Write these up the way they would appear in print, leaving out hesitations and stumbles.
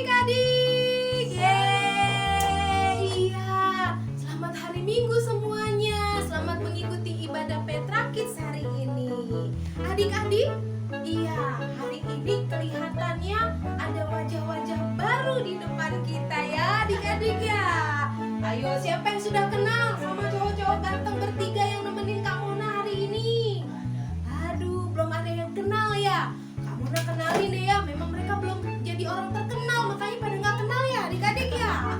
adik-adik. Yeay. Iya, selamat hari Minggu semuanya. Selamat mengikuti ibadah Petra Kids hari ini. Adik-adik, iya, hari ini kelihatannya ada wajah-wajah baru di depan kita ya, adik-adik ya. Ayo, siapa yang sudah kenal sama cowok-cowok ganteng bertiga yang nemenin Kak Mona hari ini? Aduh, belum ada yang kenal ya. Kak Mona kenalin deh ya, memang mereka belum jadi orang terkenal, makanya pada nggak kenal ya adik-adik ya.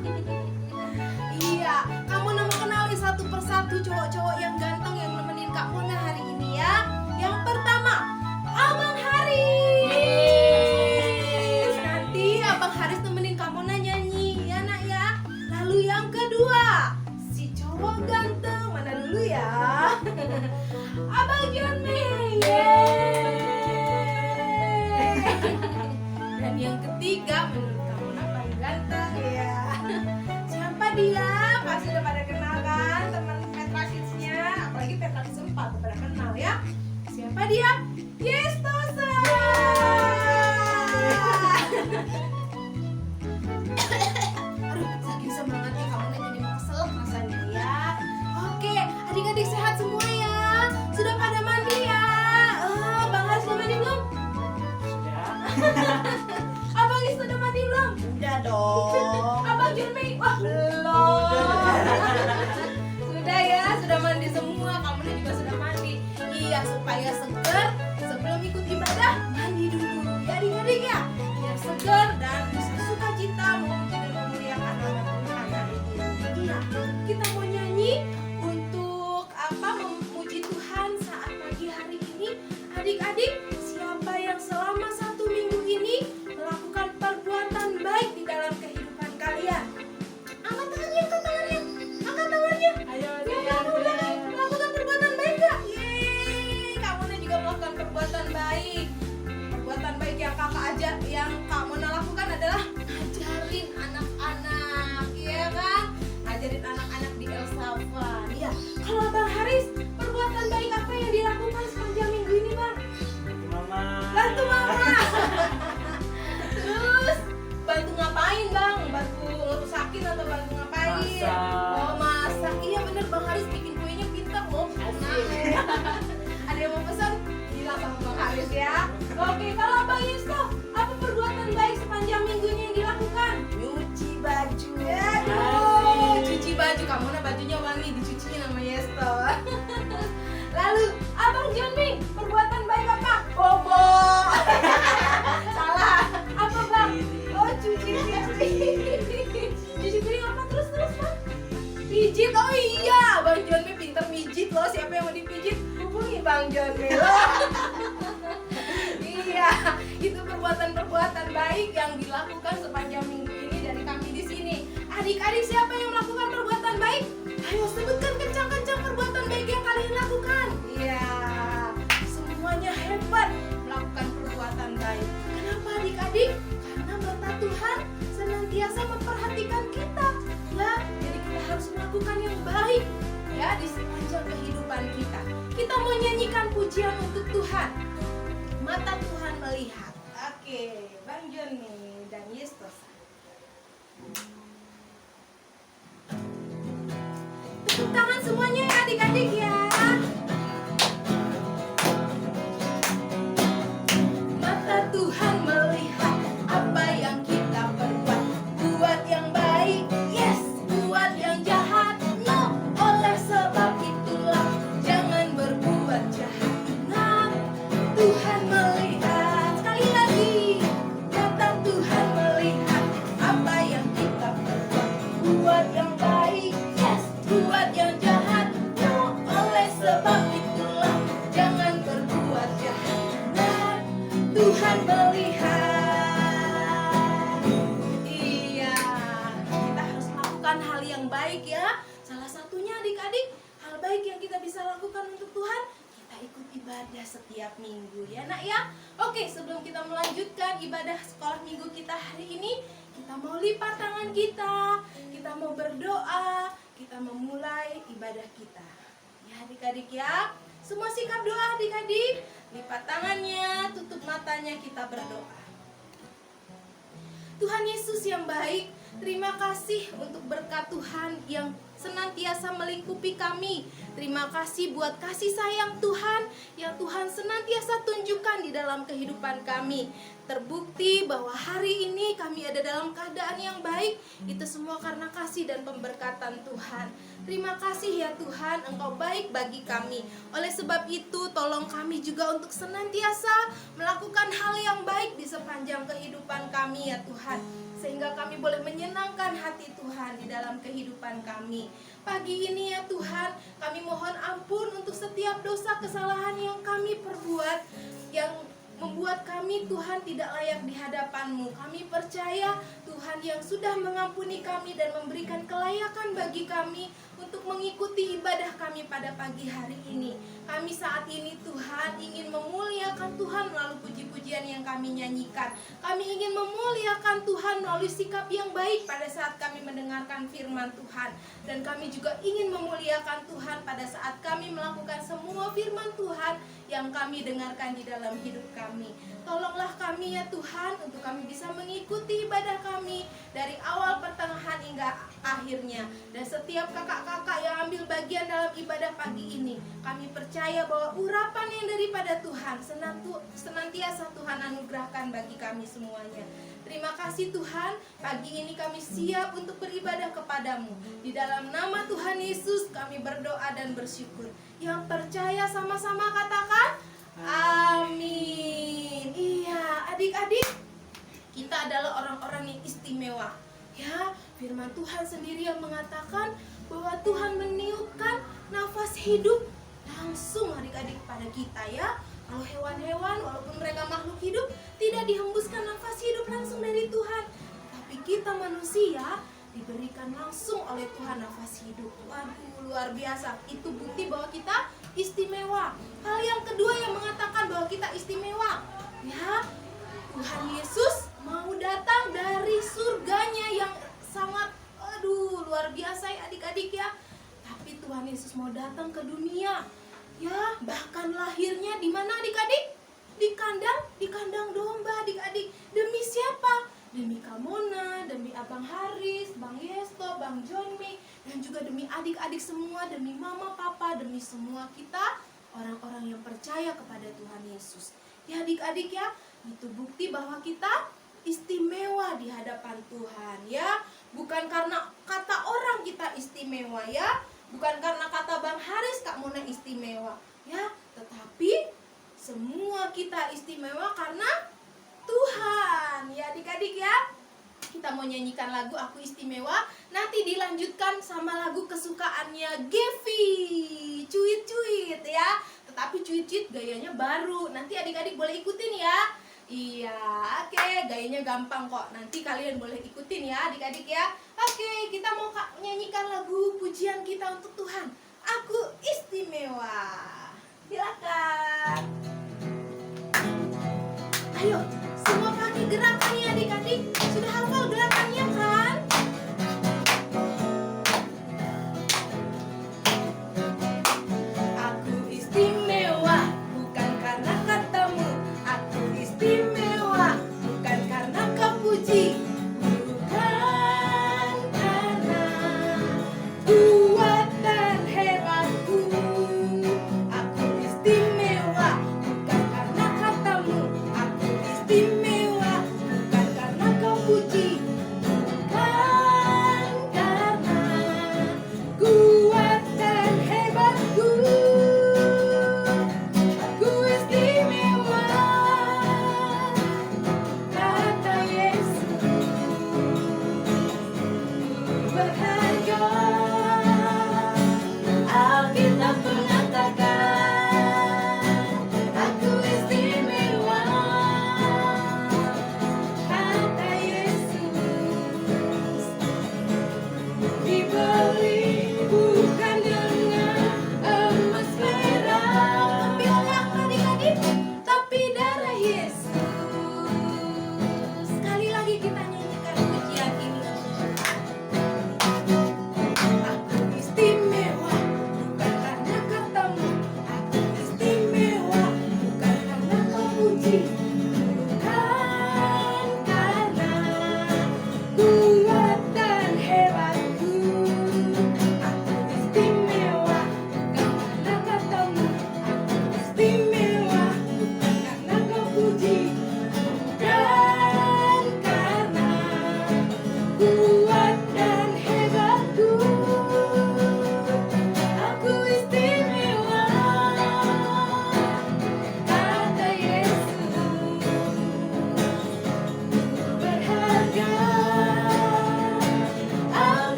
Iya, Kak Mona mau kenalin satu persatu cowok-cowok yang ganteng yang nemenin Kak Mona hari ini ya. Yang pertama, Abang Haris. Nanti Abang Haris nemenin Kak Mona nyanyi ya nak ya. Lalu yang kedua, si cowok ganteng mana dulu ya? Abang Joni. Dan yang ketiga, menurut Kak Mona paling ganteng ya. Siapa dia? Pasti udah pada kenal kan teman Petra Kids-nya. Apalagi Petra Kids 4 udah pada kenal ya. Siapa dia? Yestosa. Aduh, saking semangatnya Kak Mona jadi mau keselak rasanya ya. Oke, adik-adik sehat semua ya. Sudah pada mandi ya. Bang Haris sudah mandi belum? Abang Is sudah mandi belum? Udah dong. Abang Juni? Wah, belum. Sudah ya, sudah mandi semua. Kamu juga sudah mandi. Iya, supaya seger sebelum ikut ibadah, mandi dulu. Ya adik-adik ya, biar seger dan bisa sukacita memuji dan memuliakan nama Tuhan hari ini. Iya, kita mau nyanyi untuk apa? Memuji Tuhan saat pagi hari ini. Adik-adik, siapa yang selama 1 minggu ini melakukan perbuatan baik di dalam kehidupan kalian? Angkat tangannya, angkat tangannya, angkat tangannya. Ayo, Yang kamu melakukan perbuatan baik gak? Yeay, kamu juga melakukan perbuatan baik. Perbuatan baik yang kakak ajar, yang Kak Mona lakukan adalah ngajarin anak-anak, iya kan? Ngajarin anak-anak di El Safa. Iya. Kalau Bang Haris, perbuatan baik apa yang dilakukan sepanjang minggu ini, Bang? Mama. Bantu mama. Terus bantu ngapain bang? Bantu ngerusakin atau bantu ngapain? Masak. Oh masak. Iya bener Bang Haris bikin kuenya pintar loh. Asik. Ada yang mau pesan? Bilang sama Bang Haris ya. Oke, kalau Bang Yesto, apa perbuatan baik sepanjang minggunya yang dilakukan? Nyuci baju. Aduh, Asik. cuci baju. Kamu bajunya wangi dicuciin sama Yesto. Lalu Abang Joni, perbuatan baik apa? Bobo. Salah. Apa bang? Oh cuci piring. Cuci piring apa terus Bang? Pijit. Oh iya, Bang Joni pintar pijit loh. Siapa yang mau dipijit? Hubungi Bang Joni loh. Iya, itu perbuatan-perbuatan baik yang dilakukan sepanjang minggu ini dari kami di sini. Adik-adik siapa yang melakukan perbuatan baik? Ayo sebutkan kencang-kencang perbuatan baik yang kalian lakukan. Iya, semuanya hebat melakukan perbuatan baik. Kenapa adik-adik? Karena mata Tuhan senantiasa memperhatikan kita. Ya, jadi kita harus melakukan yang baik ya di sepanjang kehidupan kita. Kita mau nyanyikan pujian untuk Tuhan. Mata Tuhan melihat. Oke, Bang Joni dan Yestosa. Tepuk tangan semuanya ya adik-adik ya. Mata Tuhan melihat apa yang kita perbuat. Buat yang baik, yes. Buat yang jahat, no. Oleh sebab itulah jangan berbuat jahat. Ingat, Tuhan melihat. Sekali lagi, mata Tuhan melihat apa yang kita perbuat. Buat yang baik, yes. Buat yang jahat, no. Oleh sebab itulah jangan berbuat jahat. Nah, Tuhan melihat. Iya, kita harus melakukan hal yang baik ya. Salah satunya adik-adik, hal baik yang kita bisa lakukan untuk Tuhan, kita ikut ibadah setiap minggu ya nak ya. Oke, sebelum kita melanjutkan ibadah sekolah minggu kita hari ini, kita mau lipat tangan kita mau berdoa, kita memulai ibadah kita. Ya adik-adik ya, semua sikap doa adik-adik, lipat tangannya, tutup matanya, kita berdoa. Tuhan Yesus yang baik, terima kasih untuk berkat Tuhan yang senantiasa melingkupi kami. Terima kasih buat kasih sayang Tuhan yang Tuhan senantiasa tunjukkan di dalam kehidupan kami. Terbukti bahwa hari ini kami ada dalam keadaan yang baik, itu semua karena kasih dan pemberkatan Tuhan. Terima kasih ya Tuhan, Engkau baik bagi kami. Oleh sebab itu, tolong kami juga untuk senantiasa melakukan hal yang baik di sepanjang kehidupan kami ya Tuhan, sehingga kami boleh menyenangkan hati Tuhan di dalam kehidupan kami. Pagi ini ya Tuhan, kami mohon ampun untuk setiap dosa kesalahan yang kami perbuat, yang membuat kami Tuhan tidak layak di hadapan-Mu. Kami percaya Tuhan yang sudah mengampuni kami dan memberikan kelayakan bagi kami untuk mengikuti ibadah kami pada pagi hari ini. Kami saat ini Tuhan ingin memuliakan Tuhan melalui puji-pujian yang kami nyanyikan. Kami ingin memuliakan Tuhan melalui sikap yang baik pada saat kami mendengarkan firman Tuhan. Dan kami juga ingin memuliakan Tuhan pada saat kami melakukan semua firman Tuhan yang kami dengarkan di dalam hidup kami. Tolonglah kami ya Tuhan untuk kami bisa mengikuti ibadah kami dari awal, pertengahan hingga akhirnya. Dan setiap kakak-kakak yang ambil bagian dalam ibadah pagi ini, kami percaya bahwa urapan yang daripada Tuhan senantiasa Tuhan anugerahkan bagi kami semuanya. Terima kasih Tuhan, pagi ini kami siap untuk beribadah kepadamu. Di dalam nama Tuhan Yesus kami berdoa dan bersyukur. Yang percaya sama-sama katakan amin. Iya, adik-adik, kita adalah orang-orang yang istimewa. Ya, firman Tuhan sendiri yang mengatakan bahwa Tuhan meniupkan nafas hidup langsung adik-adik pada kita ya. Kalau hewan-hewan walaupun mereka makhluk hidup tidak dihembuskan nafas hidup langsung dari Tuhan, tapi kita manusia diberikan langsung oleh Tuhan nafas hidup. Waduh, luar biasa. Itu bukti bahwa kita istimewa. Hal yang kedua yang mengatakan bahwa kita istimewa, ya, Tuhan Yesus mau datang dari surganya yang sangat luar biasa ya adik-adik ya. Tapi Tuhan Yesus mau datang ke dunia. Ya, bahkan lahirnya di mana adik-adik? Di kandang domba adik-adik. Demi siapa? Demi Kamona, demi Abang Haris, Bang Yesto, Bang Jonmi, dan juga demi adik-adik semua, demi mama, papa, demi semua kita orang-orang yang percaya kepada Tuhan Yesus. Ya adik-adik ya, itu bukti bahwa kita istimewa di hadapan Tuhan ya. Bukan karena kata orang kita istimewa ya, bukan karena kata Bang Haris Kak Mona istimewa ya, tetapi semua kita istimewa karena Tuhan ya adik-adik ya. Kita mau nyanyikan lagu Aku Istimewa, nanti dilanjutkan sama lagu kesukaannya Gevi, Cuit-cuit ya. Tetapi cuit-cuit gayanya baru, nanti adik-adik boleh ikutin ya. Iya, oke, gayanya gampang kok. Nanti kalian boleh ikutin ya adik-adik ya. Oke, kita mau nyanyikan lagu pujian kita untuk Tuhan, Aku Istimewa. Silakan. Ayo, semua pakai gerakannya adik-adik. Sudah hafal gerakannya kan? Aku istimewa bukan karena katamu. Aku istimewa bukan karena kau puji. Bukan karena kuat dan hebatku. Aku istimewa bukan karena katamu. Aku istimewa bukan karena kau puji. Bukan karena kuat dan hebatku. Aku istimewa, kata Yesus.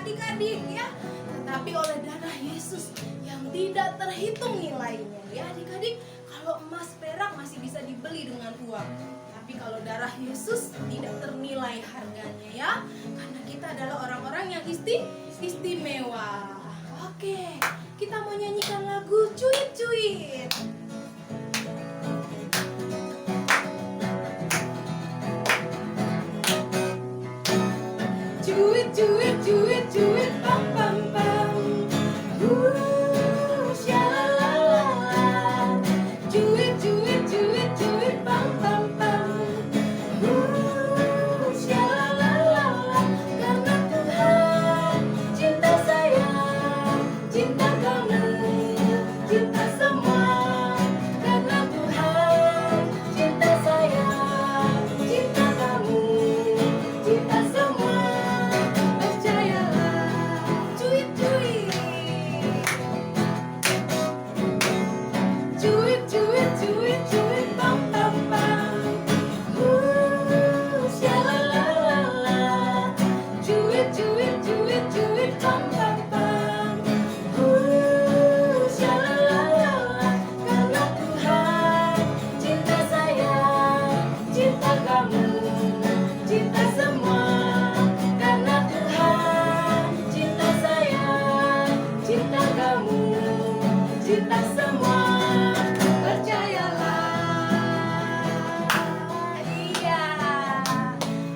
adik-adik ya, tetapi oleh darah Yesus yang tidak terhitung nilainya ya adik-adik. Kalau emas perak masih bisa dibeli dengan uang, tapi kalau darah Yesus tidak ternilai harganya ya, karena kita adalah orang-orang yang istimewa. Oke, kita mau nyanyikan lagu Cuit-Cuit. Cuit, cuit, cuit, cuit, pam, pam, pam. Syalalala. Cuit, cuit, cuit, cuit, pam, pam, pam. Syalalala. Karena Tuhan cinta saya, cinta kamu, cinta semua. Karena Tuhan cinta saya, cinta kamu, cinta semua. Percayalah, cuit, cuit. Cuit, cuit, cuit, cuit, pam, pam, pam. Syalalala. Cuit, cuit, cuit, cuit, pam, pam, pam. Syalalala. Karena Tuhan cinta saya, cinta kamu, cinta semua. Karena Tuhan cinta saya, cinta kamu, cinta semua. Percayalah. Iya.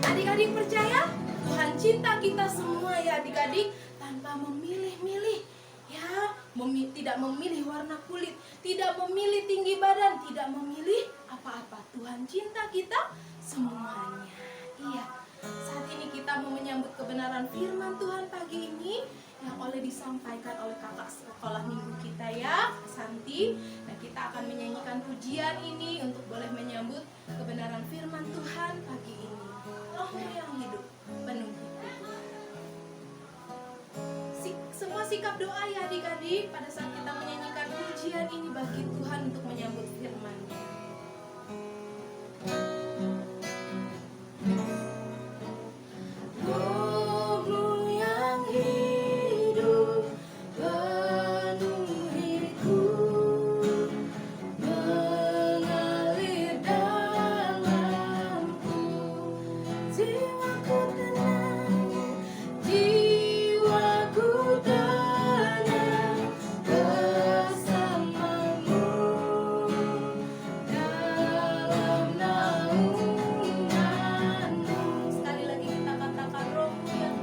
Adik-adik percaya? Tuhan cinta kita semua ya adik-adik, tanpa memilih-milih ya, tidak memilih warna kulit, tidak memilih tinggi badan, tidak memilih apa-apa. Tuhan cinta kita semuanya. Iya. Saat ini kita mau menyambut kebenaran firman Tuhan pagi ini yang disampaikan oleh kakak sekolah minggu kita ya, Santi. Nah, kita akan menyanyikan pujian ini untuk boleh menyambut kebenaran firman Tuhan pagi ini. Rohmu yang hidup, penuh hidupku. Semua sikap doa ya adik-adik pada saat kita menyanyikan pujian ini bagi Tuhan untuk menyambut firman-Nya. Rohmu yang hidup penuhiku, mengalir dalamku, jiwaku tenang, jiwaku tenang bersamamu dalam naunganmu. Sekali lagi kita katakan rohmu yang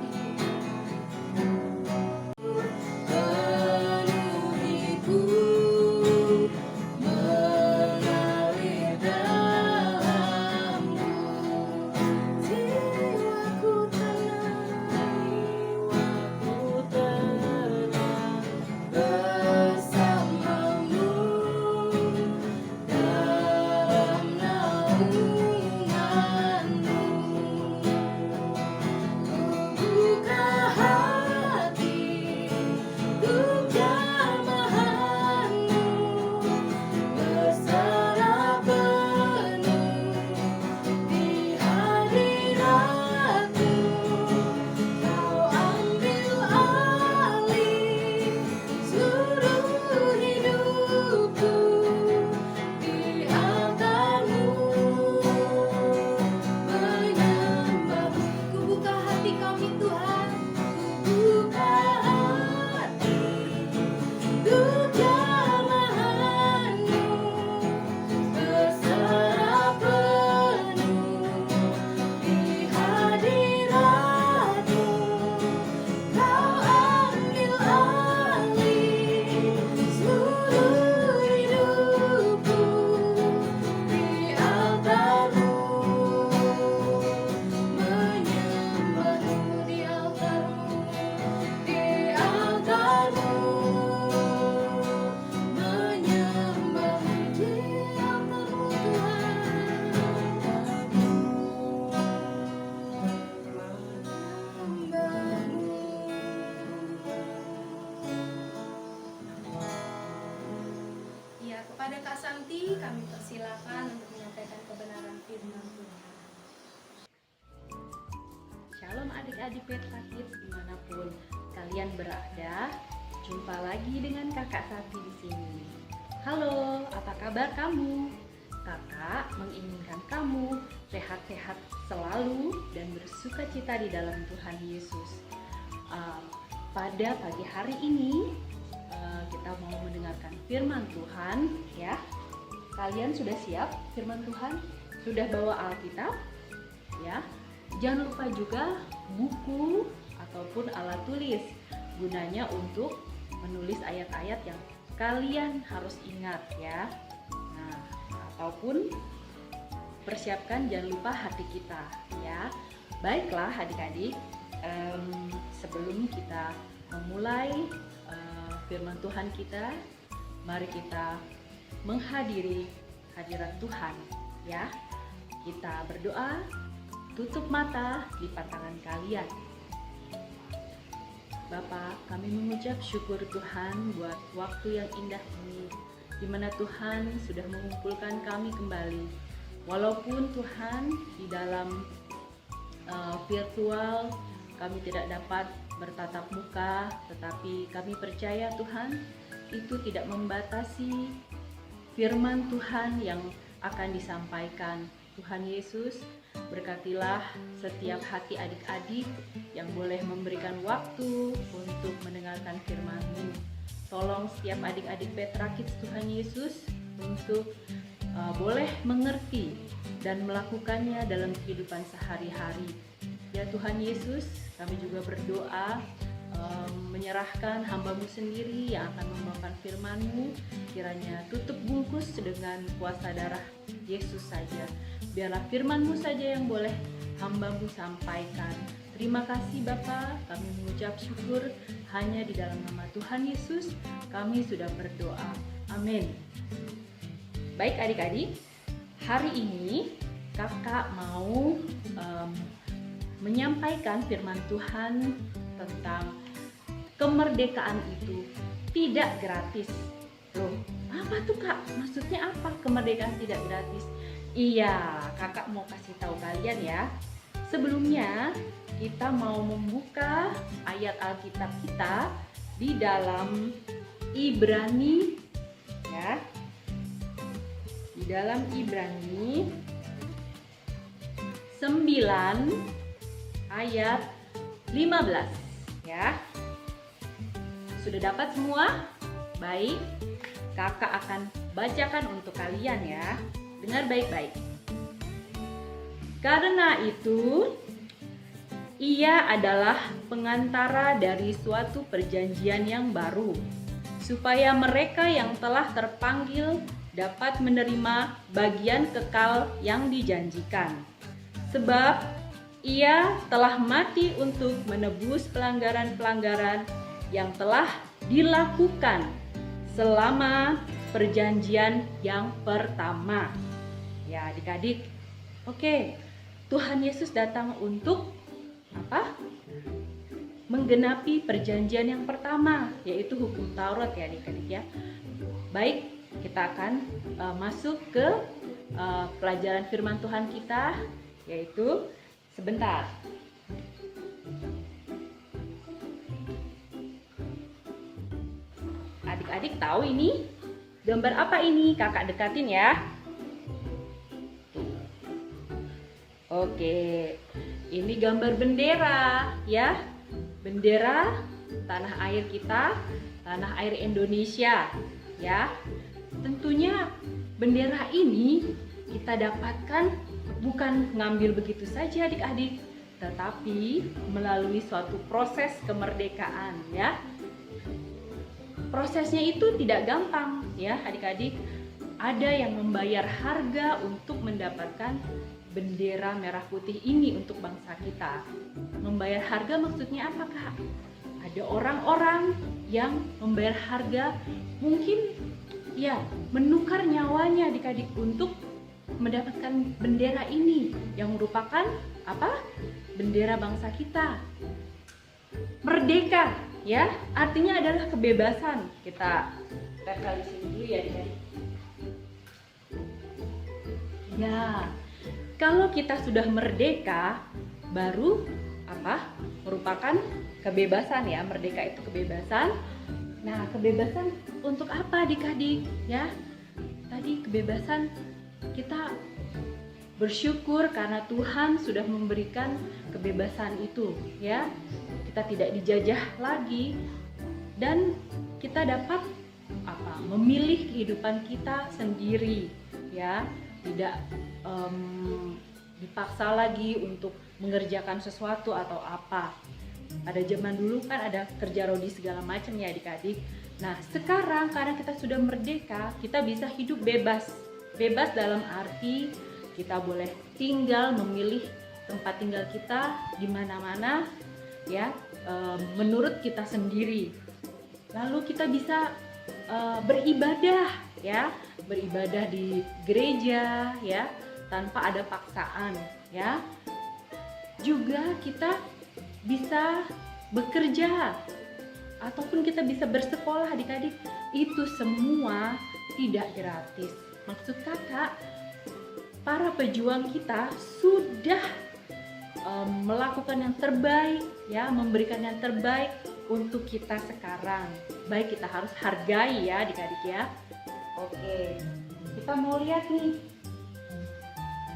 penuhiku, mengalir dalamku, jiwaku tenang, bersamamu dalam naunganmu. Buka hati untuk jamahanmu, berserah penuh di hadiratmu. Kau ambil alih seluruh hidupku di altarmu, menyembahmu. Ku buka hati kami Tuhan, ku buka hati untuk jamahanmu, berserah penuh di hadiratmu. Kau ambil alih seluruh hidupku di altarmu, menyembahmu di altarmu, di altarmu, menyembahmu di altarmu Tuhan. Ya, kepada Kak Santi kami persilakan untuk menyampaikan kebenaran firman Tuhan. Shalom adik-adik Petra Kids dimanapun kalian berada, jumpa lagi dengan Kakak Sati di sini. Halo, apa kabar kamu? Kakak menginginkan kamu sehat-sehat selalu dan bersukacita di dalam Tuhan Yesus. Pada pagi hari ini kita mau mendengarkan firman Tuhan, ya. Kalian sudah siap firman Tuhan? Sudah bawa Alkitab? Ya. Jangan lupa juga buku ataupun alat tulis, gunanya untuk menulis ayat-ayat yang kalian harus ingat, ya. Nah, ataupun persiapkan jangan lupa hati kita, ya. Baiklah adik-adik, sebelum kita memulai firman Tuhan kita, mari kita menghadiri hadirat Tuhan, ya. Kita berdoa. Tutup mata, lipat tangan kalian. Bapa, kami mengucap syukur Tuhan buat waktu yang indah ini, di mana Tuhan sudah mengumpulkan kami kembali. Walaupun Tuhan di dalam virtual kami tidak dapat bertatap muka, tetapi kami percaya Tuhan itu tidak membatasi firman Tuhan yang akan disampaikan. Tuhan Yesus, berkatilah setiap hati adik-adik yang boleh memberikan waktu untuk mendengarkan firman-Mu. Tolong setiap adik-adik Petra Kids Tuhan Yesus untuk boleh mengerti dan melakukannya dalam kehidupan sehari-hari. Ya Tuhan Yesus, kami juga berdoa menyerahkan hamba-Mu sendiri yang akan membawakan firman-Mu. Kiranya tutup bungkus dengan kuasa darah Yesus saja. Biarlah firman-Mu saja yang boleh hamba-Mu sampaikan. Terima kasih Bapa, kami mengucap syukur hanya di dalam nama Tuhan Yesus kami sudah berdoa. Amin. Baik adik-adik, hari ini kakak mau menyampaikan firman Tuhan tentang kemerdekaan itu tidak gratis. Loh, apa tuh Kak? Maksudnya apa kemerdekaan tidak gratis? Iya, kakak mau kasih tahu kalian ya. Sebelumnya kita mau membuka ayat Alkitab kita di dalam Ibrani, ya. Di dalam Ibrani 9 ayat 15, ya. Sudah dapat semua? Baik, kakak akan bacakan untuk kalian ya. Dengar baik-baik. Karena itu, ia adalah pengantara dari suatu perjanjian yang baru, supaya mereka yang telah terpanggil dapat menerima bagian kekal yang dijanjikan. Sebab ia telah mati untuk menebus pelanggaran-pelanggaran yang telah dilakukan selama perjanjian yang pertama. Ya adik-adik, oke, Tuhan Yesus datang untuk apa? Menggenapi perjanjian yang pertama, yaitu hukum Taurat ya adik-adik ya. Baik, kita akan masuk ke pelajaran firman Tuhan kita, yaitu sebentar. Adik-adik tahu ini gambar apa ini? Kakak dekatin ya. Oke, ini gambar bendera ya. Bendera tanah air kita, tanah air Indonesia ya. Tentunya bendera ini kita dapatkan bukan ngambil begitu saja adik-adik, tetapi melalui suatu proses kemerdekaan ya. Prosesnya itu tidak gampang ya adik-adik. Ada yang membayar harga untuk mendapatkan bendera merah putih ini untuk bangsa kita. Membayar harga maksudnya apa Kak? Ada orang-orang yang membayar harga, mungkin ya menukar nyawanya adik-adik untuk mendapatkan bendera ini yang merupakan apa? Bendera bangsa kita. Merdeka ya, artinya adalah kebebasan. Kita tempel di sini dulu ya adik-adik. Ya, kalau kita sudah merdeka, baru apa? Merupakan kebebasan ya, merdeka itu kebebasan. Nah, kebebasan untuk apa adik-adik ya? Tadi kebebasan kita bersyukur karena Tuhan sudah memberikan kebebasan itu ya. Kita tidak dijajah lagi dan kita dapat memilih kehidupan kita sendiri ya, tidak dipaksa lagi untuk mengerjakan sesuatu atau apa. Pada zaman dulu kan ada kerja rodi segala macam ya adik-adik. Nah sekarang karena kita sudah merdeka, kita bisa hidup bebas. Bebas dalam arti kita boleh tinggal, memilih tempat tinggal kita di mana-mana ya, menurut kita sendiri. Lalu kita bisa beribadah ya, beribadah di gereja ya, tanpa ada paksaan ya. Juga kita bisa bekerja ataupun kita bisa bersekolah adik-adik. Itu semua tidak gratis. Maksud kakak, para pejuang kita sudah melakukan yang terbaik ya, memberikan yang terbaik untuk kita sekarang. Baik, kita harus hargai ya adik-adik ya. Oke, kita mau lihat nih.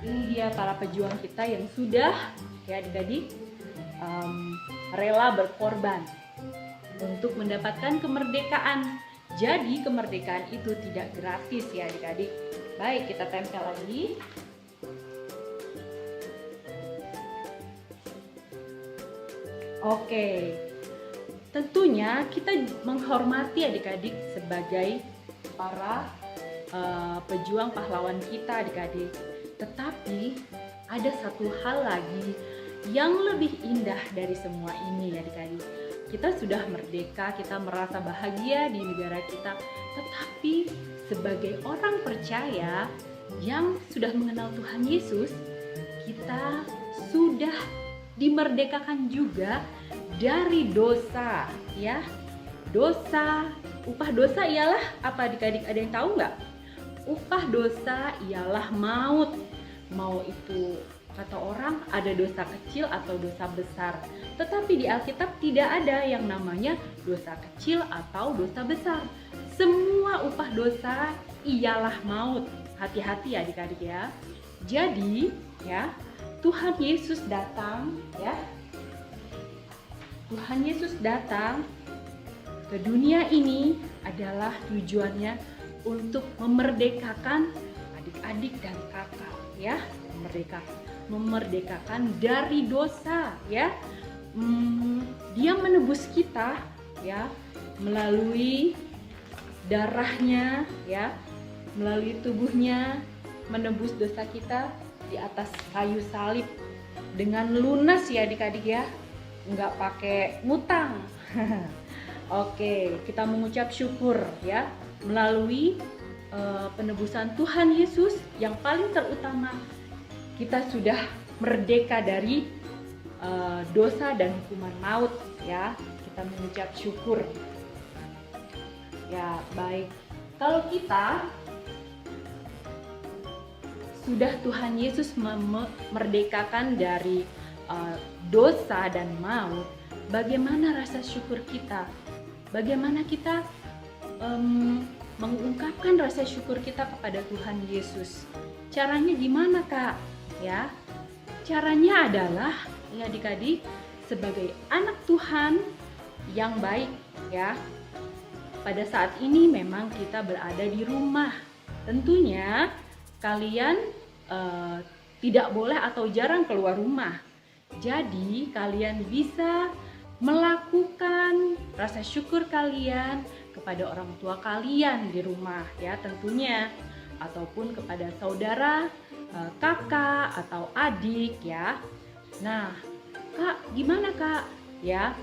Ini dia para pejuang kita yang sudah ya adik-adik rela berkorban untuk mendapatkan kemerdekaan. Jadi kemerdekaan itu tidak gratis ya adik-adik. Baik, kita tempel lagi. Oke, tentunya kita menghormati adik-adik sebagai para pejuang pahlawan kita adik-adik. Tetapi ada satu hal lagi yang lebih indah dari semua ini adik-adik. Kita sudah merdeka, kita merasa bahagia di negara kita. Tetapi sebagai orang percaya yang sudah mengenal Tuhan Yesus, kita sudah dimerdekakan juga dari dosa ya. Dosa, upah dosa ialah apa adik-adik, ada yang tahu nggak? Upah dosa ialah maut. Mau itu kata orang ada dosa kecil atau dosa besar. Tetapi di Alkitab tidak ada yang namanya dosa kecil atau dosa besar. Semua upah dosa ialah maut. Hati-hati adik-adik ya. Jadi ya, Tuhan Yesus datang ya. Tuhan Yesus datang ke dunia ini adalah tujuannya untuk memerdekakan adik-adik dan kakak ya, memerdekakan dari dosa ya. Dia menebus kita ya melalui darahnya ya, melalui tubuhnya menebus dosa kita di atas kayu salib dengan lunas ya adik-adik ya, nggak pakai ngutang. Oke, kita mengucap syukur ya melalui penebusan Tuhan Yesus. Yang paling terutama, kita sudah merdeka dari dosa dan hukuman maut ya. Kita mengucap syukur ya. Baik, kalau kita sudah Tuhan Yesus memerdekakan dari dosa dan maut, bagaimana rasa syukur kita? Bagaimana kita mengungkapkan rasa syukur kita kepada Tuhan Yesus? Caranya gimana kak? Ya, caranya adalah ya adik-adik, sebagai anak Tuhan yang baik ya. Pada saat ini memang kita berada di rumah. Tentunya kalian tidak boleh atau jarang keluar rumah. Jadi kalian bisa melakukan rasa syukur kalian kepada orang tua kalian di rumah ya tentunya, ataupun kepada saudara, kakak atau adik ya. Nah, kak gimana kak? Ya,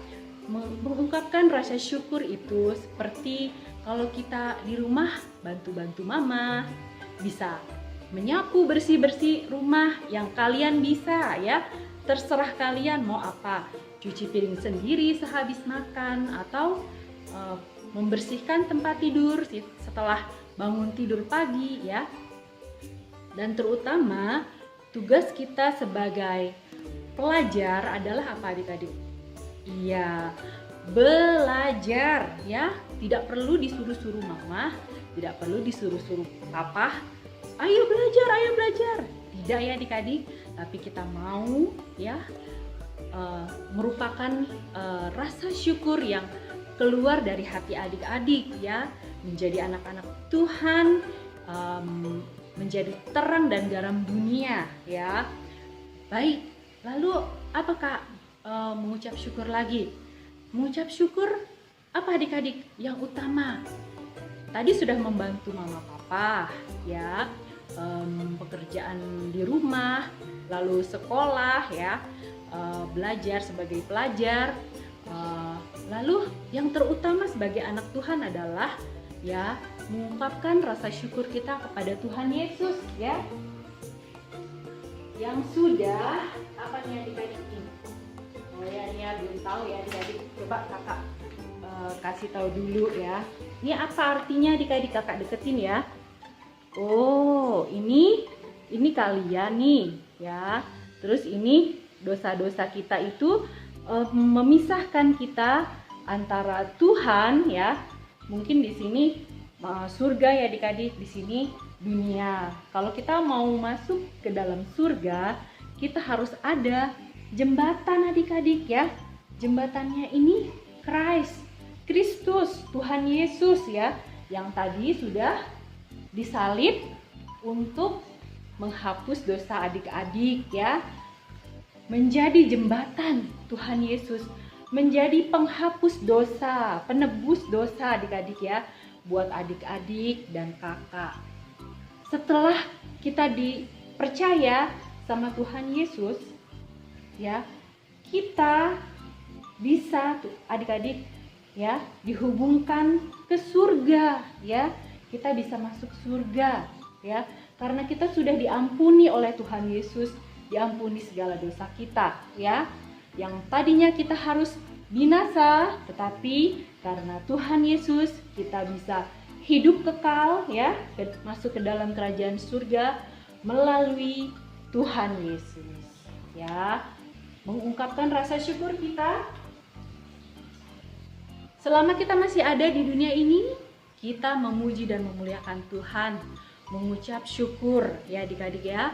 mengungkapkan rasa syukur itu seperti kalau kita di rumah bantu-bantu mama, bisa menyapu bersih-bersih rumah yang kalian bisa ya. Terserah kalian mau apa, cuci piring sendiri sehabis makan atau membersihkan tempat tidur setelah bangun tidur pagi ya. Dan terutama tugas kita sebagai pelajar adalah apa adik-adik? Iya, belajar ya. Tidak perlu disuruh-suruh mama, tidak perlu disuruh-suruh papa. Ayo belajar, ayo belajar. Tidak ya adik-adik, tapi kita mau ya merupakan rasa syukur yang keluar dari hati adik-adik ya, menjadi anak-anak Tuhan, menjadi terang dan garam dunia ya. Baik, lalu apa Kak? Mengucap syukur lagi. Mengucap syukur apa adik-adik yang utama? Tadi sudah membantu mama papa ya, pekerjaan di rumah, lalu sekolah ya, belajar sebagai pelajar. Lalu yang terutama sebagai anak Tuhan adalah ya mengungkapkan rasa syukur kita kepada Tuhan Yesus ya, yang sudah apa nih adik-adik ini? Oh ya belum tahu ya adik-adik, coba kakak kasih tahu dulu ya. Ini apa artinya adik-adik, kakak deketin ya. Oh ini kalian nih ya. Terus ini dosa-dosa kita itu memisahkan kita antara Tuhan ya. Mungkin di sini surga ya adik-adik, di sini dunia. Kalau kita mau masuk ke dalam surga, kita harus ada jembatan adik-adik ya. Jembatannya ini Kristus, Tuhan Yesus ya, yang tadi sudah disalib untuk menghapus dosa adik-adik ya. Menjadi jembatan Tuhan Yesus, menjadi penghapus dosa, penebus dosa adik-adik ya, buat adik-adik dan kakak. Setelah kita dipercaya sama Tuhan Yesus ya, kita bisa tuh adik-adik ya dihubungkan ke surga ya. Kita bisa masuk surga ya, karena kita sudah diampuni oleh Tuhan Yesus, diampuni segala dosa kita ya. Yang tadinya kita harus binasa, tetapi karena Tuhan Yesus kita bisa hidup kekal ya, masuk ke dalam kerajaan surga melalui Tuhan Yesus ya. Mengungkapkan rasa syukur kita selama kita masih ada di dunia ini, kita memuji dan memuliakan Tuhan, mengucap syukur ya adik-adik ya.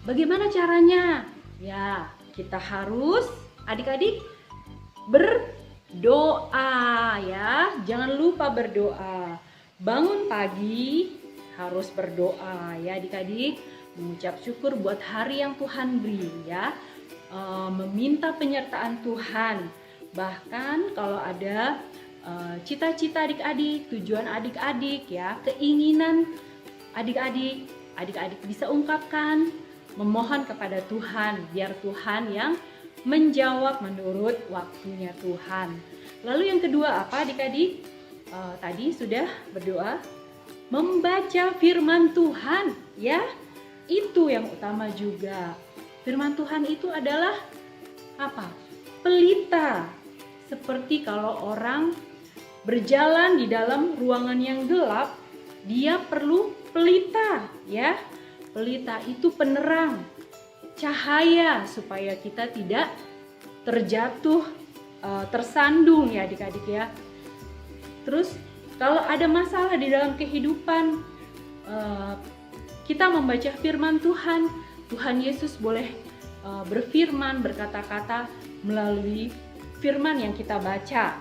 Bagaimana caranya? Ya, kita harus adik-adik berdoa ya. Jangan lupa berdoa. Bangun pagi harus berdoa ya adik-adik. Mengucap syukur buat hari yang Tuhan beri ya. Meminta penyertaan Tuhan. Bahkan kalau ada cita-cita adik-adik, tujuan adik-adik ya, keinginan adik-adik bisa ungkapkan, memohon kepada Tuhan, biar Tuhan yang menjawab menurut waktunya Tuhan. Lalu yang kedua apa adik-adik? Tadi sudah berdoa, membaca firman Tuhan ya, itu yang utama juga. Firman Tuhan itu adalah apa? Pelita. Seperti kalau orang berjalan di dalam ruangan yang gelap, dia perlu pelita ya. Pelita itu penerang, cahaya supaya kita tidak terjatuh, tersandung ya adik-adik ya. Terus kalau ada masalah di dalam kehidupan, kita membaca firman Tuhan, Tuhan Yesus boleh berfirman, berkata-kata melalui firman yang kita baca.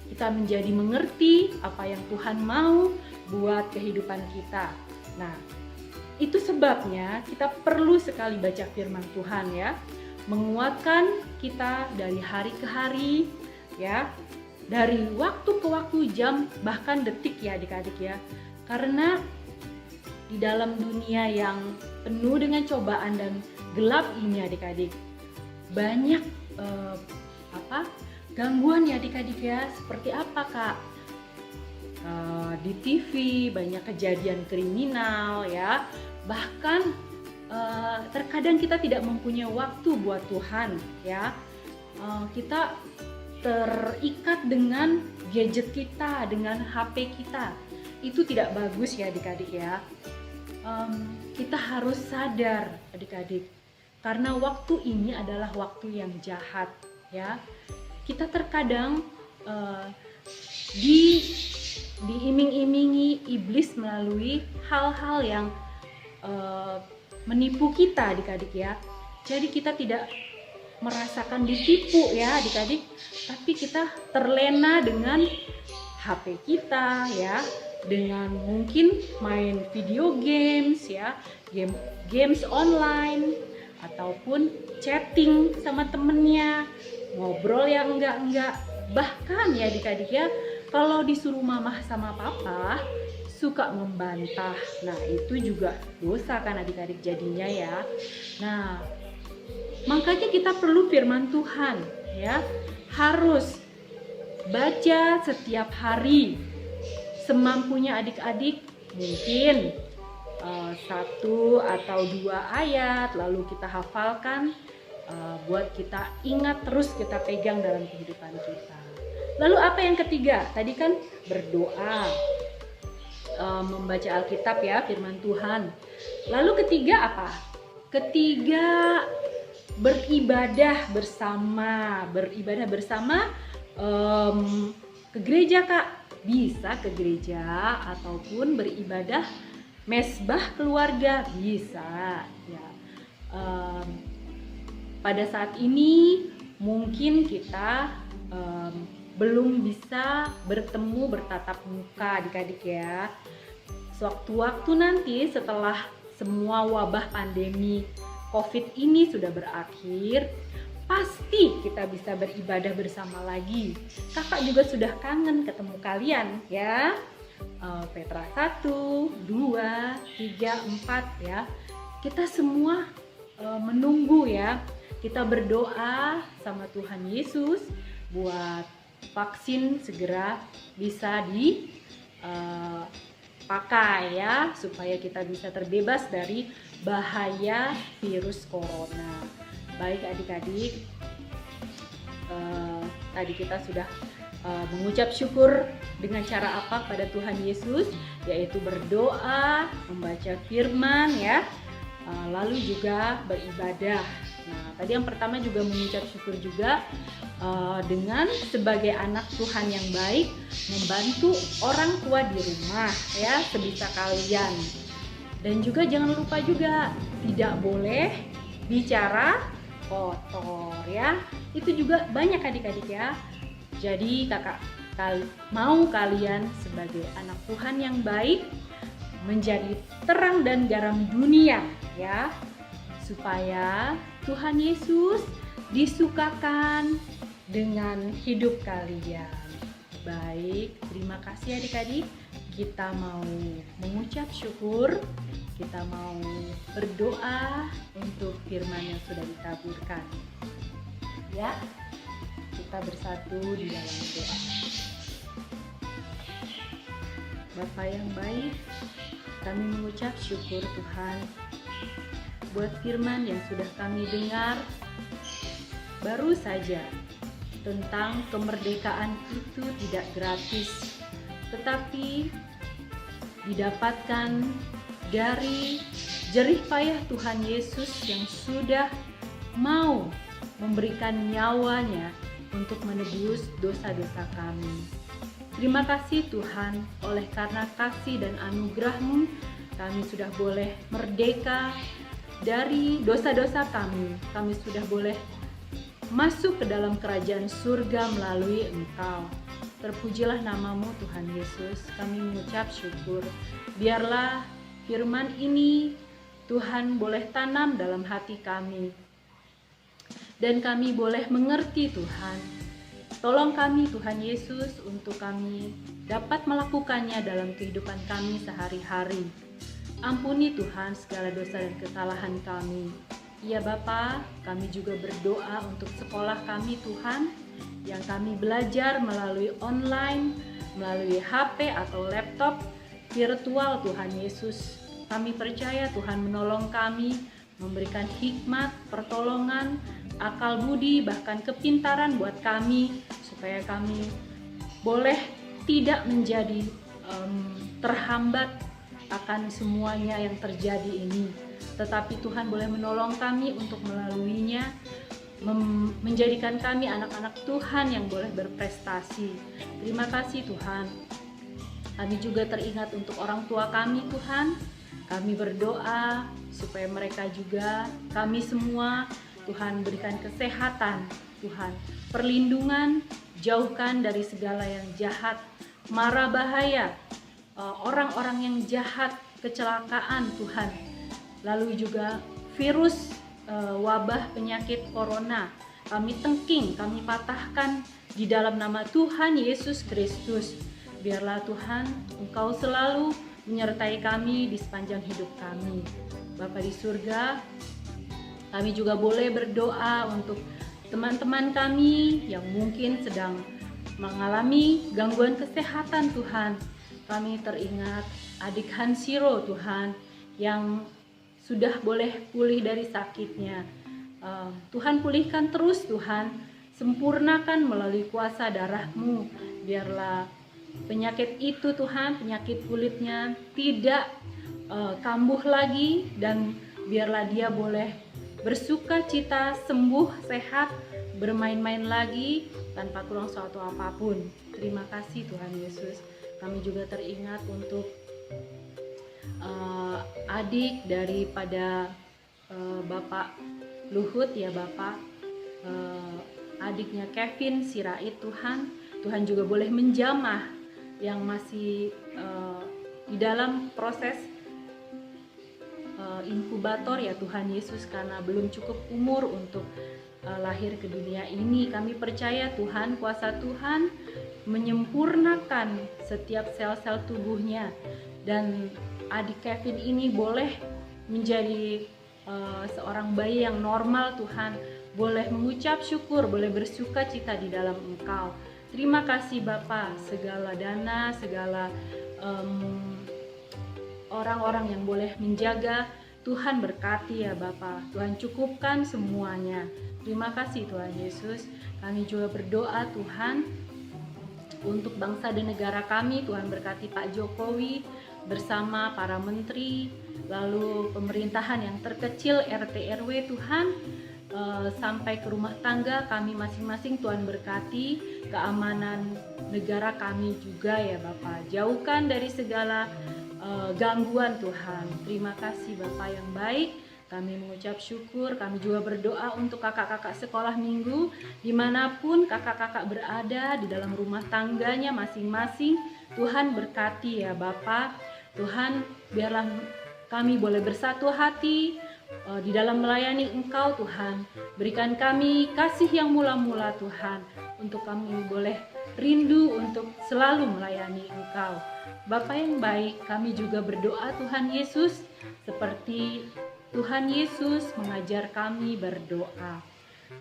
Kita menjadi mengerti apa yang Tuhan mau buat kehidupan kita. Nah, itu sebabnya kita perlu sekali baca firman Tuhan ya, menguatkan kita dari hari ke hari ya, dari waktu ke waktu, jam, bahkan detik ya adik-adik ya. Karena di dalam dunia yang penuh dengan cobaan dan gelap ini adik-adik, banyak gangguan ya adik-adik ya. Seperti apa Kak? Di TV banyak kejadian kriminal ya. Bahkan terkadang kita tidak mempunyai waktu buat Tuhan ya. Kita terikat dengan gadget kita, dengan HP kita. Itu tidak bagus ya adik-adik ya. Kita harus sadar adik-adik, karena waktu ini adalah waktu yang jahat ya. kita terkadang diiming-imingi iblis melalui hal-hal yang menipu kita adik-adik ya. Jadi kita tidak merasakan ditipu ya adik-adik, tapi kita terlena dengan HP kita ya, dengan mungkin main video games ya, games online, ataupun chatting sama temennya, ngobrol yang enggak. Bahkan ya adik-adik ya, kalau disuruh mama sama papa suka membantah. Nah itu juga dosa kan adik-adik jadinya ya. Nah makanya kita perlu firman Tuhan ya, harus baca setiap hari semampunya adik-adik, mungkin 1 atau 2 ayat lalu kita hafalkan, buat kita ingat terus, kita pegang dalam kehidupan kita. Lalu apa yang ketiga? Tadi kan berdoa, membaca Alkitab ya, firman Tuhan. Lalu ketiga apa? Ketiga beribadah bersama. Ke gereja Kak, bisa ke gereja ataupun beribadah mesbah keluarga bisa ya. Pada saat ini mungkin kita belum bisa bertemu bertatap muka adik-adik ya. Sewaktu-waktu nanti setelah semua wabah pandemi COVID ini sudah berakhir, pasti kita bisa beribadah bersama lagi. Kakak juga sudah kangen ketemu kalian ya. Petra 1, 2, 3, 4 ya. Kita semua menunggu ya. Kita berdoa sama Tuhan Yesus buat vaksin segera bisa dipakai ya, supaya kita bisa terbebas dari bahaya virus corona. Baik adik-adik, tadi kita sudah mengucap syukur dengan cara apa pada Tuhan Yesus, yaitu berdoa, membaca firman ya, lalu juga beribadah. Nah, tadi yang pertama juga mengucap syukur juga dengan sebagai anak Tuhan yang baik, membantu orang tua di rumah ya sebisa kalian. Dan juga jangan lupa juga tidak boleh bicara kotor ya. Itu juga banyak adik-adik ya. Jadi kakak mau kalian sebagai anak Tuhan yang baik menjadi terang dan garam dunia ya, supaya Tuhan Yesus disukakan dengan hidup kalian. Baik, terima kasih adik-adik. Kita mau mengucap syukur, kita mau berdoa untuk firman yang sudah ditaburkan. Ya, kita bersatu di dalam doa. Bapa yang baik, kami mengucap syukur Tuhan buat firman yang sudah kami dengar baru saja, tentang kemerdekaan itu tidak gratis, tetapi didapatkan dari jerih payah Tuhan Yesus yang sudah mau memberikan nyawanya untuk menebus dosa-dosa kami. Terima kasih Tuhan, oleh karena kasih dan anugerah-Mu, kami sudah boleh merdeka dari dosa-dosa kami. Kami sudah boleh masuk ke dalam kerajaan surga melalui Engkau. Terpujilah nama-Mu Tuhan Yesus, kami mengucap syukur. Biarlah firman ini Tuhan boleh tanam dalam hati kami, dan kami boleh mengerti Tuhan. Tolong kami Tuhan Yesus untuk kami dapat melakukannya dalam kehidupan kami sehari-hari. Ampuni Tuhan segala dosa dan kesalahan kami. Ya Bapa, kami juga berdoa untuk sekolah kami Tuhan, yang kami belajar melalui online, melalui HP atau laptop virtual Tuhan Yesus. Kami percaya Tuhan menolong kami, memberikan hikmat, pertolongan, akal budi, bahkan kepintaran buat kami, supaya kami boleh tidak menjadi terhambat akan semuanya yang terjadi ini. Tetapi Tuhan boleh menolong kami untuk melaluinya menjadikan kami anak-anak Tuhan yang boleh berprestasi. Terima kasih Tuhan. Kami juga teringat untuk orang tua kami Tuhan. Kami berdoa supaya mereka juga, kami semua, Tuhan berikan kesehatan, Tuhan perlindungan, jauhkan dari segala yang jahat, mara bahaya, orang-orang yang jahat, kecelakaan Tuhan. Lalu juga virus wabah penyakit corona, kami tengking, kami patahkan di dalam nama Tuhan Yesus Kristus. Biarlah Tuhan, Engkau selalu menyertai kami di sepanjang hidup kami. Bapa di surga, kami juga boleh berdoa untuk teman-teman kami yang mungkin sedang mengalami gangguan kesehatan Tuhan. Kami teringat adik Hansiro Tuhan yang sudah boleh pulih dari sakitnya. Tuhan pulihkan terus Tuhan, sempurnakan melalui kuasa darah-Mu. Biarlah penyakit itu Tuhan, penyakit kulitnya tidak kambuh lagi, dan biarlah dia boleh bersuka cita, sembuh, sehat, bermain-main lagi tanpa kurang suatu apapun. Terima kasih Tuhan Yesus. Kami juga teringat untuk adik daripada Bapak Luhut ya Bapak, adiknya Kevin Sirait Tuhan. Tuhan juga boleh menjamah yang masih di dalam proses inkubator ya Tuhan Yesus, karena belum cukup umur untuk lahir ke dunia ini. Kami percaya Tuhan, kuasa Tuhan menyempurnakan setiap sel-sel tubuhnya, dan adik Kevin ini boleh menjadi seorang bayi yang normal Tuhan, boleh mengucap syukur, boleh bersuka cita di dalam Engkau. Terima kasih Bapa, segala dana, segala orang-orang yang boleh menjaga, Tuhan berkati ya Bapa. Tuhan cukupkan semuanya. Terima kasih Tuhan Yesus. Kami juga berdoa Tuhan untuk bangsa dan negara kami. Tuhan berkati Pak Jokowi bersama para menteri, lalu pemerintahan yang terkecil, RT RW Tuhan, sampai ke rumah tangga kami masing-masing. Tuhan berkati keamanan negara kami juga ya Bapak. Jauhkan dari segala gangguan Tuhan. Terima kasih Bapak yang baik. Kami mengucap syukur. Kami juga berdoa untuk kakak-kakak sekolah minggu, dimanapun kakak-kakak berada di dalam rumah tangganya masing-masing. Tuhan berkati ya Bapak. Tuhan, biarlah kami boleh bersatu hati di dalam melayani Engkau Tuhan. Berikan kami kasih yang mula-mula Tuhan, untuk kami boleh rindu untuk selalu melayani Engkau. Bapa yang baik, kami juga berdoa Tuhan Yesus, seperti Tuhan Yesus mengajar kami berdoa.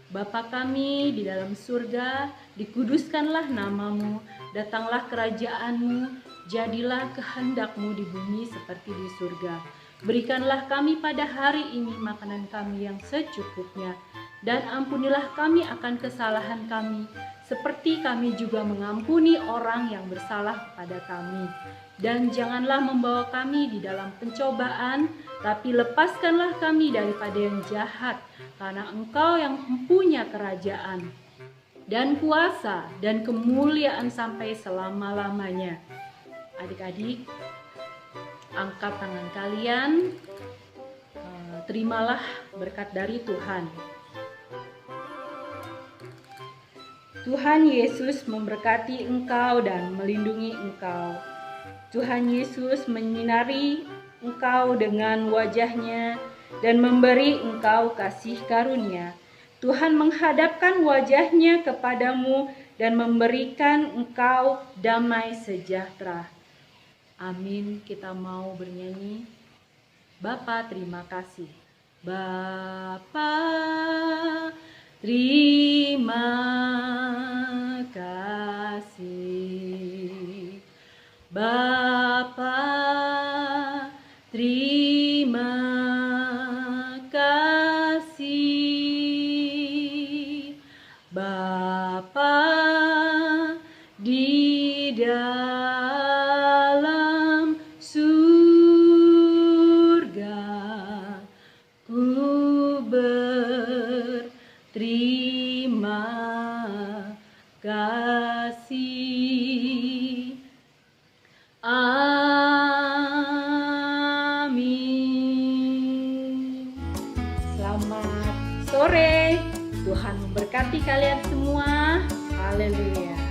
Bapa kami di dalam surga, dikuduskanlah namamu, datanglah kerajaan-Mu, jadilah kehendak-Mu di bumi seperti di surga. Berikanlah kami pada hari ini makanan kami yang secukupnya, dan ampunilah kami akan kesalahan kami, seperti kami juga mengampuni orang yang bersalah kepada kami. Dan janganlah membawa kami di dalam pencobaan, tapi lepaskanlah kami daripada yang jahat, karena Engkau yang mempunyai kerajaan dan kuasa dan kemuliaan sampai selama-lamanya. Adik-adik, angkat tangan kalian, terimalah berkat dari Tuhan. Tuhan Yesus memberkati engkau dan melindungi engkau. Tuhan Yesus menyinari engkau dengan wajah-Nya dan memberi engkau kasih karunia. Tuhan menghadapkan wajah-Nya kepadamu dan memberikan engkau damai sejahtera. Amin. Kita mau bernyanyi. Bapa terima kasih. Bapa terima kasih. Bapa terima kasih. Bapa di dalam surga, ku berterima sore. Tuhan memberkati kalian semua. Haleluya.